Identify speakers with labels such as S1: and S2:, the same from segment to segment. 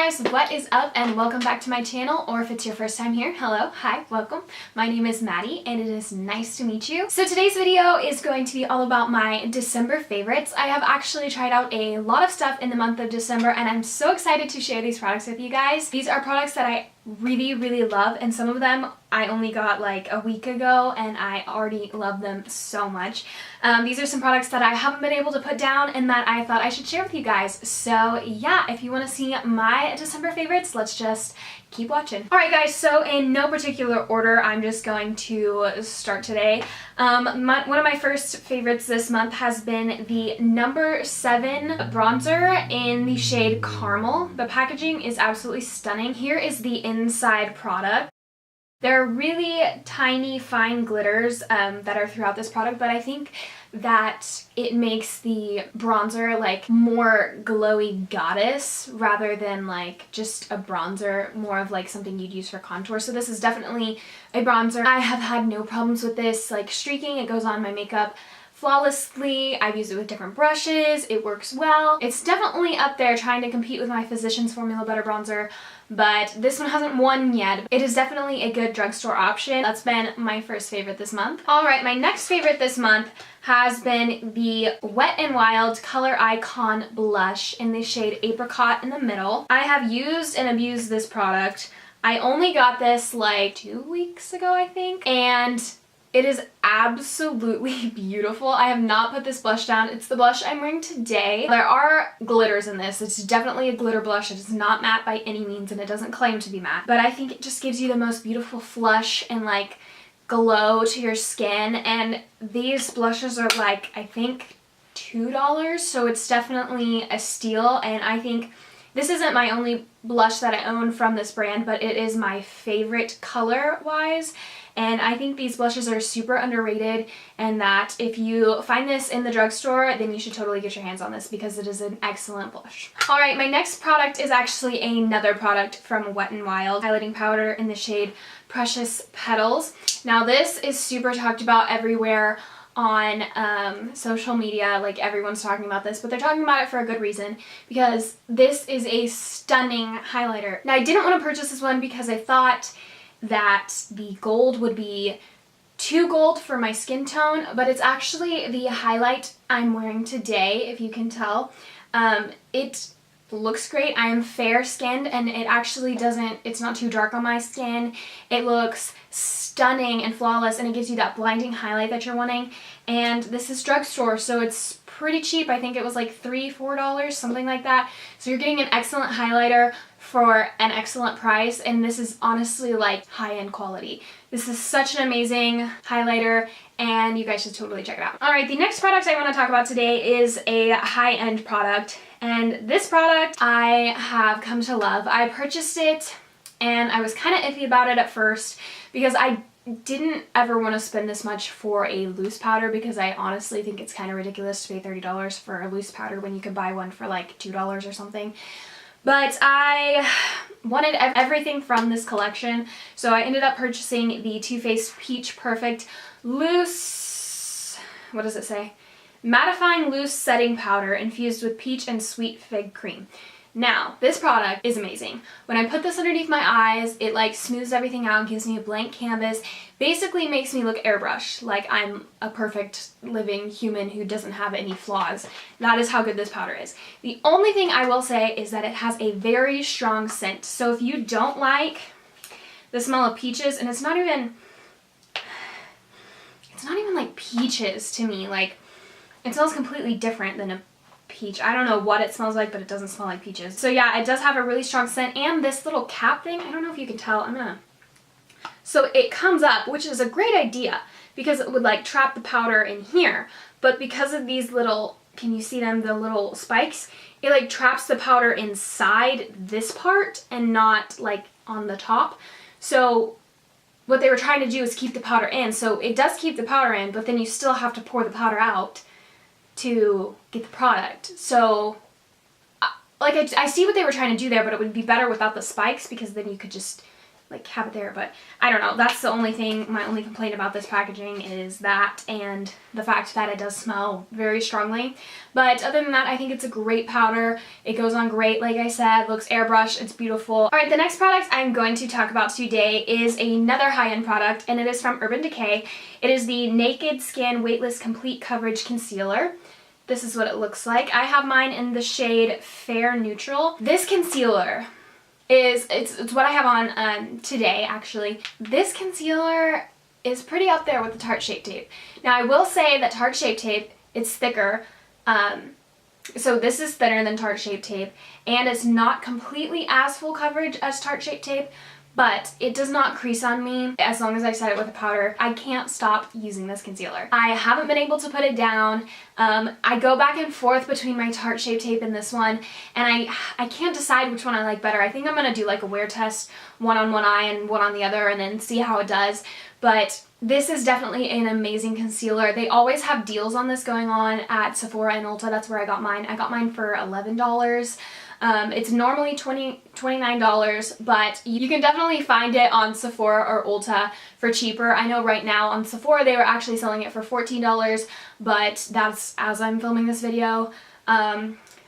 S1: guys, what is up and welcome back to my channel, or if it's your first time here, hello, hi, welcome. My name is Maddie and it is nice to meet you. So today's video is going to be all about my December favorites. I have actually tried out a lot of stuff in the month of December and I'm so excited to share these products with you guys. These are products that I really love, and some of them I only got like a week ago and I already love them so much. These are some products that I haven't been able to put down and that I thought I should share with you guys. So yeah, if you want to see my December favorites, let's just keep watching. Alright guys, so in no particular order, I'm just going to start today. One of my first favorites this month has been the number 7 bronzer in the shade Caramel. The packaging is absolutely stunning. Here is the inside product. There are really tiny fine glitters that are throughout this product, but I think that it makes the bronzer like more glowy goddess rather than like just a bronzer, more of like something you'd use for contour. So this is definitely a bronzer. I have had no problems with this like streaking. It goes on my makeup flawlessly. I've used it with different brushes. It works well. It's definitely up there trying to compete with my Physicians Formula Butter Bronzer, but this one hasn't won yet. It is definitely a good drugstore option. That's been my first favorite this month. Alright, my next favorite this month has been the Wet n Wild Color Icon Blush in the shade Apricot in the middle. I have used and abused this product. I only got this like 2 weeks ago, I think, and it is absolutely beautiful. I have not put this blush down. It's the blush I'm wearing today. There are glitters in this. It's definitely a glitter blush. It is not matte by any means and it doesn't claim to be matte. But I think it just gives you the most beautiful flush and like glow to your skin. And these blushes are like, I think $2. So it's definitely a steal. And I think this isn't my only blush that I own from this brand, but it is my favorite color-wise. And I think these blushes are super underrated, and that if you find this in the drugstore, then you should totally get your hands on this because it is an excellent blush. Alright, my next product is actually another product from Wet n Wild. Highlighting powder in the shade Precious Petals. Now this is super talked about everywhere on social media, like everyone's talking about this, but they're talking about it for a good reason because this is a stunning highlighter. Now I didn't want to purchase this one because I thought that the gold would be too gold for my skin tone, but it's actually the highlight I'm wearing today, if you can tell. It looks great. I am fair skinned and it actually doesn't, it's not too dark on my skin. It looks stunning and flawless and it gives you that blinding highlight that you're wanting. And this is drugstore, so it's pretty cheap. I think it was like $3-4, something like that. So you're getting an excellent highlighter for an excellent price, and this is honestly like high-end quality. This is such an amazing highlighter and you guys should totally check it out. Alright, the next product I want to talk about today is a high-end product, and this product I have come to love. I purchased it and I was kind of iffy about it at first because I didn't ever want to spend this much for a loose powder because I honestly think it's kind of ridiculous to pay $30 for a loose powder when you could buy one for like $2 or something. But I wanted everything from this collection, so I ended up purchasing the Too Faced Peach Perfect Loose, what does it say? Mattifying Loose Setting Powder infused with peach and sweet fig cream. Now, this product is amazing. When I put this underneath my eyes, it like smooths everything out, gives me a blank canvas, basically makes me look airbrushed, like I'm a perfect living human who doesn't have any flaws. That is how good this powder is. The only thing I will say is that it has a very strong scent. So if you don't like the smell of peaches, and it's not even like peaches to me, like it smells completely different than a peach. I don't know what it smells like, but it doesn't smell like peaches. So yeah, it does have a really strong scent, and this little cap thing, I don't know if you can tell, so it comes up, which is a great idea because it would like trap the powder in here, but because of these little, can you see them, the little spikes, it like traps the powder inside this part and not like on the top. So what they were trying to do is keep the powder in, so it does keep the powder in, but then you still have to pour the powder out to get the product. So like I see what they were trying to do there, but it would be better without the spikes because then you could just like have it there, but I don't know. That's the only thing, my only complaint about this packaging is that, and the fact that it does smell very strongly. But other than that, I think it's a great powder. It goes on great, like I said, looks airbrushed, it's beautiful. All right, the next product I'm going to talk about today is another high-end product, and it is from Urban Decay. It is the Naked Skin Weightless Complete Coverage Concealer. This is what it looks like. I have mine in the shade Fair Neutral. This concealer is, it's what I have on today, actually. This concealer is pretty up there with the Tarte Shape Tape. Now, I will say that Tarte Shape Tape, it's thicker. So this is thinner than Tarte Shape Tape, and it's not completely as full coverage as Tarte Shape Tape, but it does not crease on me as long as I set it with a powder. I can't stop using this concealer. I haven't been able to put it down. I go back and forth between my Tarte Shape Tape and this one, and I can't decide which one I like better. I think I'm gonna do like a wear test, one on one eye and one on the other, and then see how it does. But this is definitely an amazing concealer. They always have deals on this going on at Sephora and Ulta. That's where I got mine. I got mine for $11. It's normally $29, but you can definitely find it on Sephora or Ulta for cheaper. I know right now on Sephora they were actually selling it for $14, but that's as I'm filming this video.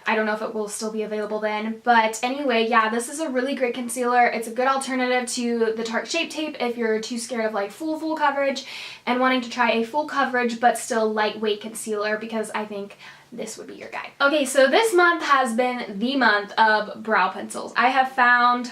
S1: I don't know if it will still be available then, but anyway, yeah, this is a really great concealer. It's a good alternative to the Tarte Shape Tape if you're too scared of like full coverage and wanting to try a full coverage but still lightweight concealer, because I think this would be your guy. Okay, so this month has been the month of brow pencils. I have found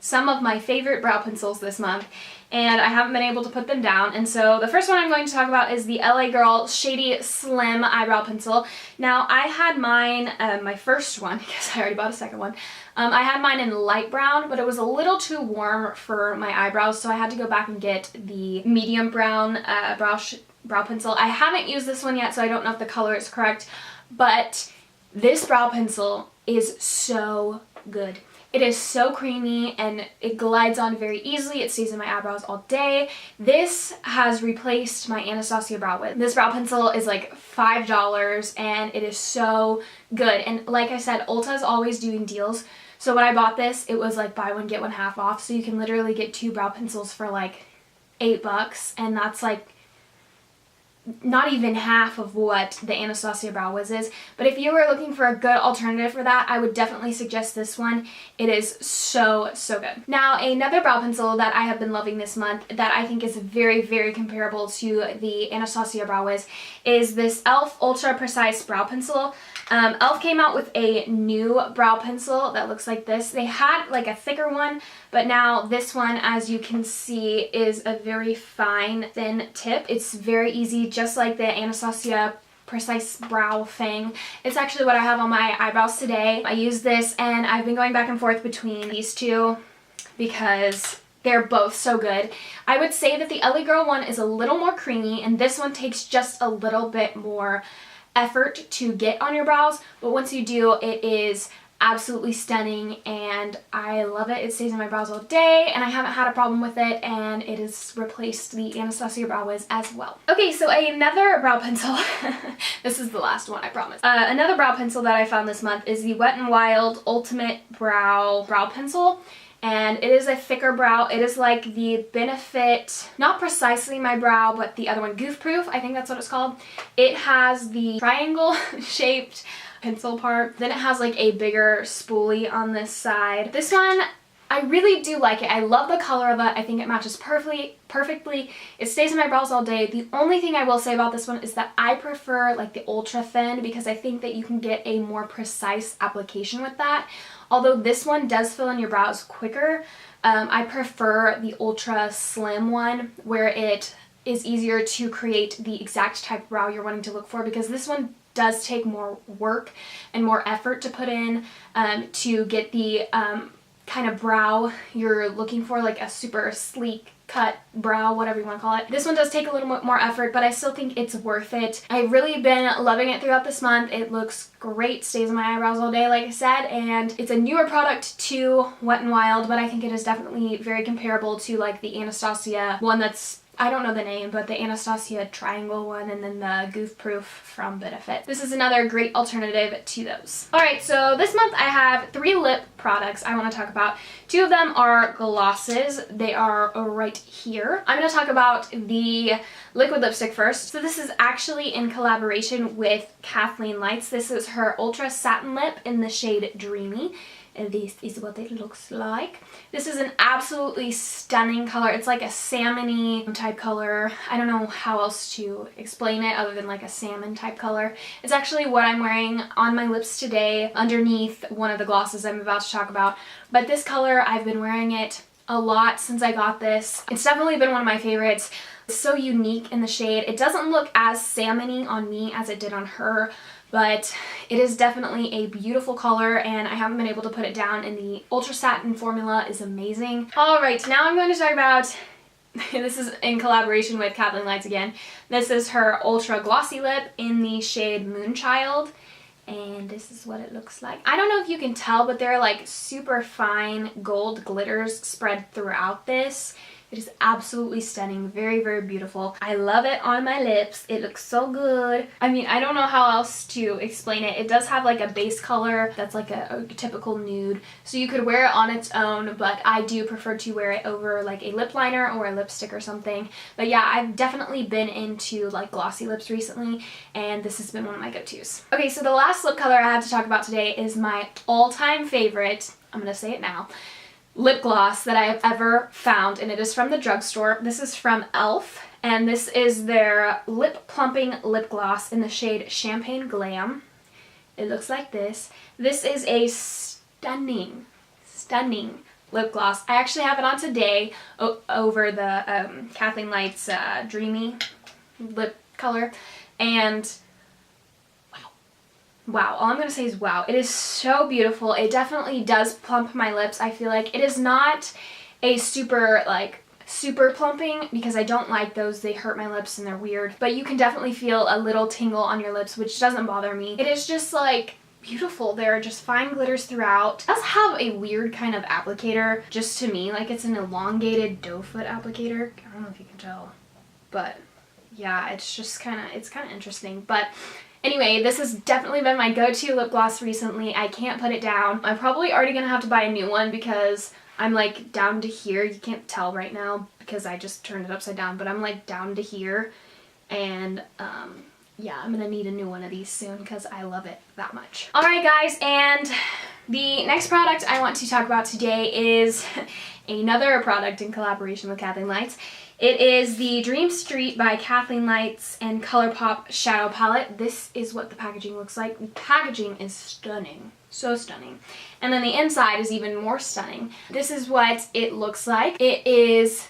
S1: some of my favorite brow pencils this month, and I haven't been able to put them down. And so the first one I'm going to talk about is the LA Girl Shady Slim Eyebrow Pencil. Now, I had mine, my first one, because I already bought a second one, I had mine in light brown, but it was a little too warm for my eyebrows, so I had to go back and get the medium brown brow pencil. I haven't used this one yet, so I don't know if the color is correct, but this brow pencil is so good. It is so creamy and it glides on very easily. It stays in my eyebrows all day. This has replaced my Anastasia Brow Wiz. This brow pencil is like $5 and it is so good. And like I said, Ulta is always doing deals. So when I bought this, it was like buy one, get one half off. So you can literally get 2 brow pencils for like $8, and that's like not even half of what the Anastasia Brow Wiz is. But if you were looking for a good alternative for that, I would definitely suggest this one. It is so good. Now, another brow pencil that I have been loving this month that I think is very comparable to the Anastasia Brow Wiz is this e.l.f. Ultra Precise Brow Pencil. e.l.f. came out with a new brow pencil that looks like this. They had like a thicker one, but now this one, as you can see, is a very fine, thin tip. It's very easy, just like the Anastasia Precise Brow thing. It's actually what I have on my eyebrows today. I use this and I've been going back and forth between these two because they're both so good. I would say that the LA Girl one is a little more creamy and this one takes just a little bit more effort to get on your brows, but once you do, it is absolutely stunning and I love it. It stays in my brows all day and I haven't had a problem with it, and it has replaced the Anastasia Brow Wiz as well. Okay, so another brow pencil, this is the last one, I promise. Another brow pencil that I found this month is the Wet n Wild Ultimate Brow Pencil. And it is a thicker brow. It is like the Benefit, not precisely my brow, but the other one, Goof Proof, I think that's what it's called. It has the triangle shaped pencil part. Then it has like a bigger spoolie on this side. This one, I really do like it. I love the color of it. I think it matches perfectly. It stays in my brows all day. The only thing I will say about this one is that I prefer like the ultra thin because I think that you can get a more precise application with that. Although this one does fill in your brows quicker, I prefer the ultra slim one where it is easier to create the exact type of brow you're wanting to look for, because this one does take more work and more effort to put in to get the kind of brow you're looking for, like a super sleek cut brow, whatever you want to call it. This one does take a little bit more effort, but I still think it's worth it. I've really been loving it throughout this month. It looks great, stays in my eyebrows all day, like I said, and it's a newer product to Wet n Wild, but I think it is definitely very comparable to like the Anastasia one that's I don't know the name, but the Anastasia triangle one, and then the Goof Proof from Benefit. This is another great alternative to those. Alright, so this month I have 3 lip products I want to talk about. 2 of them are glosses. They are right here. I'm going to talk about the liquid lipstick first. So this is actually in collaboration with Kathleenlights. This is her Ultra Satin Lip in the shade Dreamy. And this is what it looks like. This is an absolutely stunning color. It's like a salmon-y type color. I don't know how else to explain it other than like a salmon type color. It's actually what I'm wearing on my lips today underneath one of the glosses I'm about to talk about. But this color, I've been wearing it a lot since I got this. It's definitely been one of my favorites. It's so unique in the shade. It doesn't look as salmon-y on me as it did on her, but it is definitely a beautiful color, and I haven't been able to put it down, and the Ultra Satin formula is amazing. Alright, now I'm going to talk about, this is in collaboration with Kathleenlights again. This is her Ultra Glossy Lip in the shade Moonchild, and this is what it looks like. I don't know if you can tell, but there are like super fine gold glitters spread throughout this. It is absolutely stunning. Very, very beautiful. I love it on my lips. It looks so good. I mean, I don't know how else to explain it. It does have like a base color that's like a typical nude. So you could wear it on its own, but I do prefer to wear it over like a lip liner or a lipstick or something. But yeah, I've definitely been into like glossy lips recently, and this has been one of my go-tos. Okay, so the last lip color I have to talk about today is my all-time favorite. I'm gonna say it now. Lip gloss that I have ever found, and it is from the drugstore. This is from e.l.f. and this is their lip plumping lip gloss in the shade Champagne Glam. It looks like this. This is a stunning lip gloss. I actually have it on today over the Kathleenlights Dreamy lip color, and wow, all I'm going to say is wow. It is so beautiful. It definitely does plump my lips. I feel like it is not a super plumping, because I don't like those. They hurt my lips and they're weird. But you can definitely feel a little tingle on your lips, which doesn't bother me. It is just like beautiful. There are just fine glitters throughout. It does have a weird kind of applicator, just to me. Like it's an elongated doe foot applicator. I don't know if you can tell. But yeah, it's just kind of interesting. But anyway, this has definitely been my go-to lip gloss recently. I can't put it down. I'm probably already gonna have to buy a new one because I'm like down to here. You can't tell right now because I just turned it upside down, but I'm like down to here. And yeah, I'm gonna need a new one of these soon because I love it that much. Alright guys, and the next product I want to talk about today is another product in collaboration with Kathleenlights. It is the Dream Street by Kathleenlights and Colourpop Shadow Palette. This is what the packaging looks like. The packaging is stunning. So stunning. And then the inside is even more stunning. This is what it looks like. It is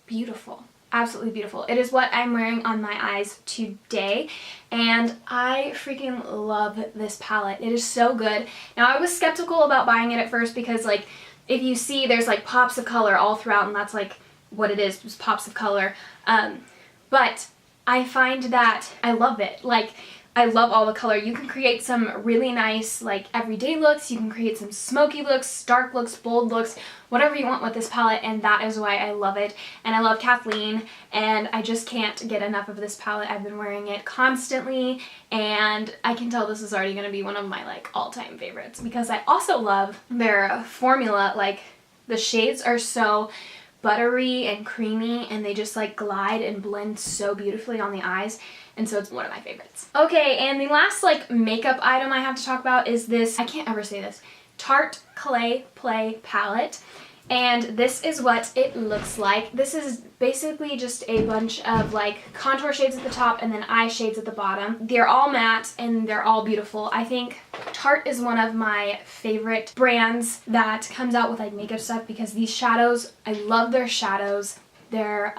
S1: beautiful. Absolutely beautiful. It is what I'm wearing on my eyes today, and I freaking love this palette. It is so good. Now, I was skeptical about buying it at first because, like, if you see, there's like pops of color all throughout, and that's like what it is, just pops of color. But I find that I love it. Like, I love all the color. You can create some really nice, like, everyday looks. You can create some smoky looks, dark looks, bold looks, whatever you want with this palette, and that is why I love it. And I love Kathleen, and I just can't get enough of this palette. I've been wearing it constantly, and I can tell this is already going to be one of my, like, all-time favorites, because I also love their formula. Like, the shades are so buttery and creamy, and they just like glide and blend so beautifully on the eyes, and so it's one of my favorites. Okay, and the last like makeup item I have to talk about is this, I can't ever say this, Tarte Clay Play palette. And this is what it looks like. This is basically just a bunch of like contour shades at the top and then eye shades at the bottom. They're all matte and they're all beautiful. I think Tarte is one of my favorite brands that comes out with like makeup stuff, because these shadows, I love their shadows. They're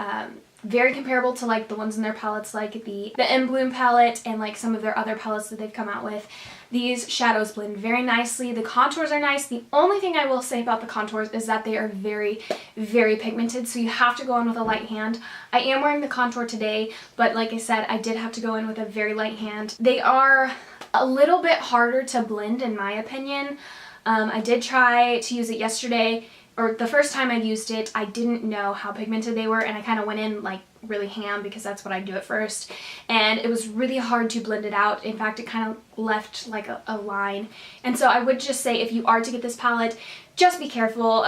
S1: very comparable to like the ones in their palettes, like the In Bloom palette and like some of their other palettes that they've come out with. These shadows blend very nicely. The contours are nice. The only thing I will say about the contours is that they are very, very pigmented, so you have to go in with a light hand. I am wearing the contour today, but like I said, I did have to go in with a very light hand. They are a little bit harder to blend in my opinion. I did try to use it yesterday, or the first time I used it, I didn't know how pigmented they were, and I kind of went in like really ham because that's what I do at first, and it was really hard to blend it out. In fact, it kind of left like a line. And so I would just say, if you are to get this palette, just be careful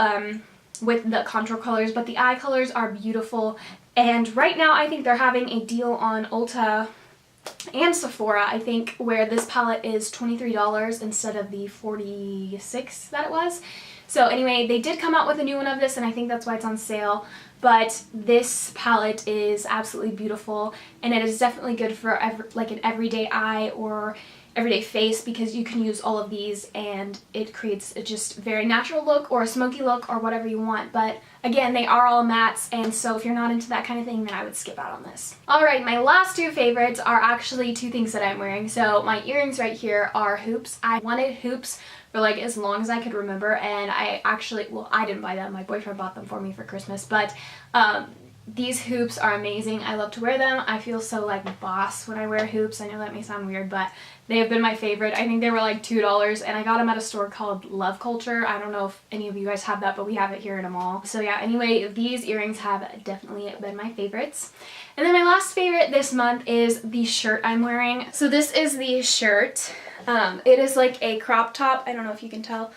S1: with the contour colors, but the eye colors are beautiful. And right now I think they're having a deal on Ulta and Sephora, I think, where this palette is $23 instead of the $46 that it was. So anyway, they did come out with a new one of this, and I think that's why it's on sale. But this palette is absolutely beautiful, and it is definitely good for like an everyday eye or everyday face, because you can use all of these and it creates a just very natural look or a smoky look or whatever you want. But again, they are all mattes, and so if you're not into that kind of thing, then I would skip out on this. Alright, my last two favorites are actually two things that I'm wearing. So my earrings right here are hoops. I wanted hoops for like as long as I could remember, and I actually, well, I didn't buy them, my boyfriend bought them for me for Christmas, but these hoops are amazing. I love to wear them. I feel so like boss when I wear hoops. I know that may sound weird, but they have been my favorite. I think they were like $2, and I got them at a store called Love Culture. I don't know if any of you guys have that, but we have it here in a mall. So yeah, anyway, these earrings have definitely been my favorites. And then my last favorite this month is the shirt I'm wearing. So this is the shirt. It is like a crop top. I don't know if you can tell.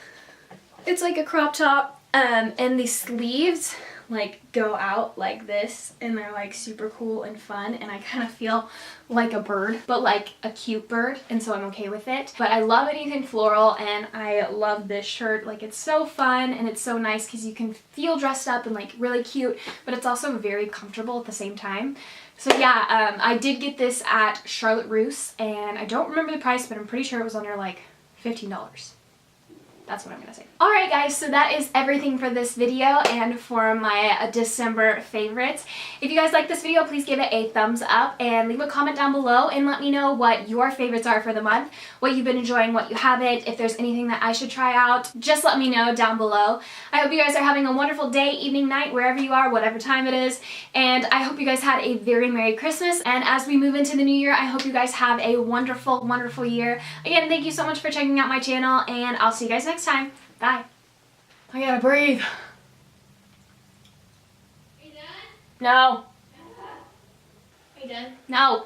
S1: It's like a crop top, and the sleeves like go out like this, and they're like super cool and fun, and I kind of feel like a bird, but like a cute bird, and so I'm okay with it. But I love anything floral, and I love this shirt. Like, it's so fun and it's so nice because you can feel dressed up and like really cute, but it's also very comfortable at the same time. So yeah, I did get this at Charlotte Russe, and I don't remember the price, but I'm pretty sure it was under like $15. That's what I'm gonna say. Alright guys, so that is everything for this video and for my December favorites. If you guys like this video, please give it a thumbs up and leave a comment down below and let me know what your favorites are for the month, what you've been enjoying, what you haven't. If there's anything that I should try out, just let me know down below. I hope you guys are having a wonderful day, evening, night, wherever you are, whatever time it is, and I hope you guys had a very Merry Christmas. And as we move into the new year, I hope you guys have a wonderful, wonderful year. Again, thank you so much for checking out my channel, and I'll see you guys next time. Bye. I gotta breathe. Are you done? No. Are you done? No.